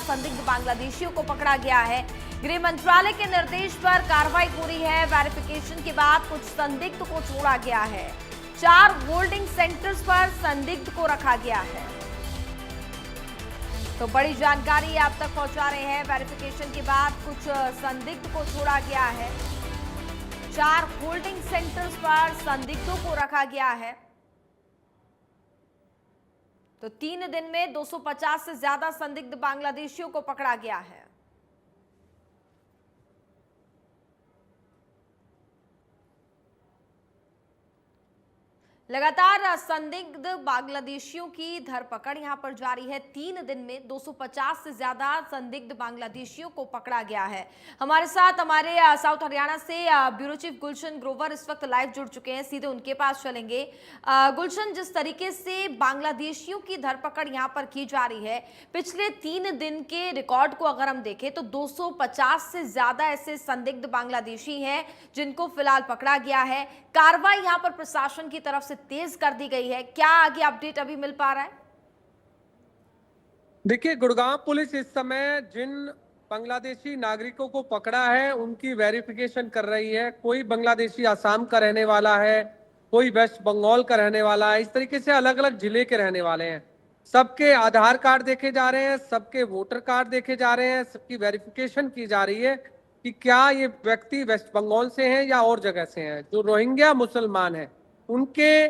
संदिग्ध बांग्लादेशियों को पकड़ा गया है। गृह मंत्रालय के निर्देश पर कार्रवाई पूरी है। वेरिफिकेशन के बाद कुछ संदिग्ध को छोड़ा गया है। 4 होल्डिंग सेंटर्स पर संदिग्ध को रखा गया है। तो बड़ी जानकारी आप तक पहुंचा रहे हैं। वेरिफिकेशन के बाद कुछ संदिग्ध को छोड़ा गया है। 4 होल्डिंग सेंटर्स पर संदिग्धों को रखा गया है। तो 3 दिन में 250 से ज्यादा संदिग्ध बांग्लादेशियों को पकड़ा गया है। लगातार संदिग्ध बांग्लादेशियों की धरपकड़ यहां पर जारी है। 3 दिन में 250 से ज्यादा संदिग्ध बांग्लादेशियों को पकड़ा गया है। हमारे साथ हमारे साउथ हरियाणा से ब्यूरो चीफ गुलशन ग्रोवर इस वक्त लाइव जुड़ चुके हैं। सीधे उनके पास चलेंगे। गुलशन, जिस तरीके से बांग्लादेशियों की धरपकड़ यहां पर की जा रही है, पिछले 3 दिन के रिकॉर्ड को अगर हम देखें तो 250 से ज्यादा ऐसे संदिग्ध बांग्लादेशी हैं जिनको फिलहाल पकड़ा गया है। कार्रवाई यहां पर प्रशासन की तरफ से तेज कर दी गई है। क्या आगे अपडेट अभी मिल पा रहा है? देखिए, गुड़गांव पुलिस इस समय जिन बांग्लादेशी नागरिकों को पकड़ा है उनकी वेरिफिकेशन कर रही है। कोई बांग्लादेशी आसाम का रहने वाला है, कोई वेस्ट बंगाल का रहने वाला है, इस तरीके से अलग अलग जिले के रहने वाले हैं। सबके आधार कार्ड देखे जा रहे हैं, सबके वोटर कार्ड देखे जा रहे हैं, सबकी वेरिफिकेशन की जा रही है कि क्या ये व्यक्ति वेस्ट बंगाल से हैं या और जगह से हैं। जो रोहिंग्या मुसलमान हैं उनके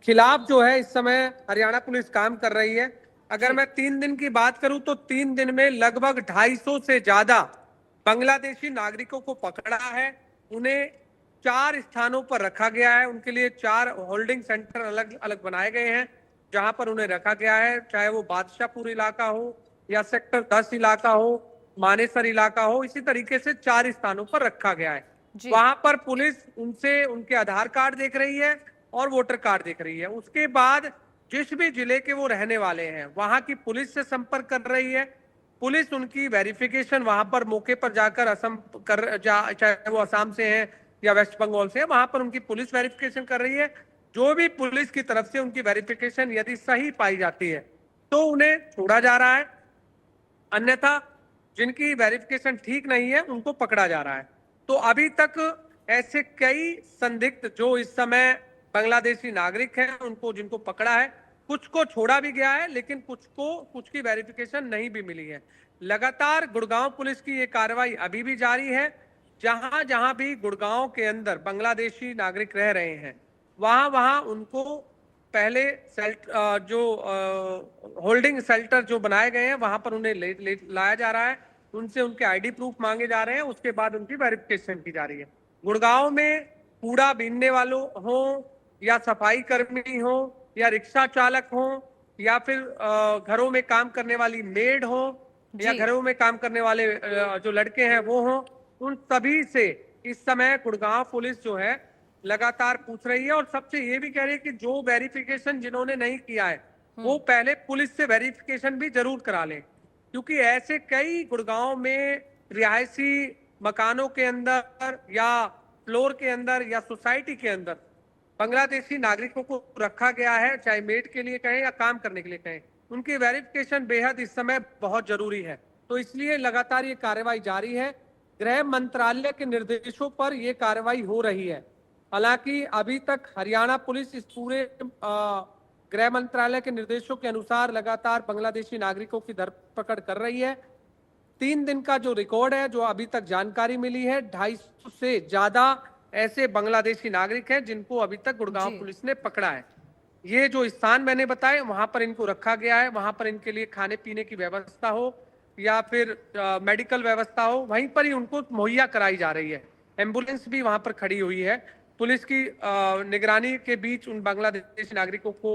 खिलाफ जो है इस समय हरियाणा पुलिस काम कर रही है। अगर मैं 3 दिन की बात करूं तो 3 दिन में लगभग 250 से ज्यादा बांग्लादेशी नागरिकों को पकड़ा है। उन्हें 4 स्थानों पर रखा गया है। उनके लिए 4 होल्डिंग सेंटर अलग अलग बनाए गए हैं जहां पर उन्हें रखा गया है, चाहे वो बादशाहपुर इलाका हो या सेक्टर 10 इलाका हो, मानेसर इलाका हो। इसी तरीके से 4 स्थानों पर रखा गया है। वहां पर पुलिस उनसे उनके आधार कार्ड देख रही है और वोटर कार्ड देख रही है। उसके बाद जिस भी जिले के वो रहने वाले हैं वहां की पुलिस से संपर्क कर रही है। पुलिस उनकी वेरिफिकेशन वहां पर मौके पर जाकर चाहे वो असम से हैं या वेस्ट बंगाल से हैं, वहां पर उनकी पुलिस वेरिफिकेशन कर रही है। जो भी पुलिस की तरफ से उनकी वेरिफिकेशन यदि सही पाई जाती है तो उन्हें छोड़ा जा रहा है, अन्यथा जिनकी वेरिफिकेशन ठीक नहीं है उनको पकड़ा जा रहा है। तो अभी तक ऐसे कई संदिग्ध जो इस समय बांग्लादेशी नागरिक हैं उनको जिनको पकड़ा है, कुछ को छोड़ा भी गया है, लेकिन कुछ की वेरिफिकेशन नहीं भी मिली है। लगातार गुड़गांव पुलिस की ये कार्रवाई अभी भी जारी है। जहां जहां भी गुड़गांव के अंदर बांग्लादेशी नागरिक रह रहे हैं वहां वहां उनको पहले जो होल्डिंग शेल्टर जो बनाए गए हैं वहां पर उन्हें लाया जा रहा है। उनसे उनके आईडी प्रूफ मांगे जा रहे हैं, उसके बाद उनकी वेरिफिकेशन की जा रही है। गुड़गांव में कूड़ा बीनने वालों हो या सफाई कर्मी हो या रिक्शा चालक हो या फिर घरों में काम करने वाली मेड हो या घरों में काम करने वाले जो लड़के हैं वो हो, उन सभी से इस समय गुड़गांव पुलिस जो है लगातार पूछ रही है। और सबसे ये भी कह रही है कि जो वेरिफिकेशन जिन्होंने नहीं किया है वो पहले पुलिस से वेरिफिकेशन भी जरूर करा लें, क्योंकि ऐसे कई गुड़गांव में रिहायशी मकानों के अंदर या फ्लोर के अंदर या सोसाइटी के अंदर बांग्लादेशी नागरिकों को रखा गया है, चाहे मेड के लिए कहें या काम करने के लिए कहें। उनकी वेरिफिकेशन बेहद इस समय बहुत जरूरी है। तो इसलिए लगातार ये कार्रवाई जारी है। गृह मंत्रालय के निर्देशों पर यह कार्रवाई हो रही है। हालांकि अभी तक हरियाणा पुलिस इस पूरे गृह मंत्रालय के निर्देशों के अनुसार लगातार बांग्लादेशी नागरिकों की धरपकड़ कर रही है। 3 दिन का जो रिकॉर्ड है, जो अभी तक जानकारी मिली है, 250 से ज्यादा ऐसे बांग्लादेशी नागरिक हैं जिनको अभी तक गुड़गांव पुलिस ने पकड़ा है। ये जो स्थान मैंने बताए वहां पर इनको रखा गया है, वहां पर इनके लिए खाने पीने की व्यवस्था हो या फिर मेडिकल व्यवस्था हो, वहीं पर ही उनको मुहैया कराई जा रही है। एम्बुलेंस भी वहां पर खड़ी हुई है। पुलिस की निगरानी के बीच उन बांग्लादेशी नागरिकों को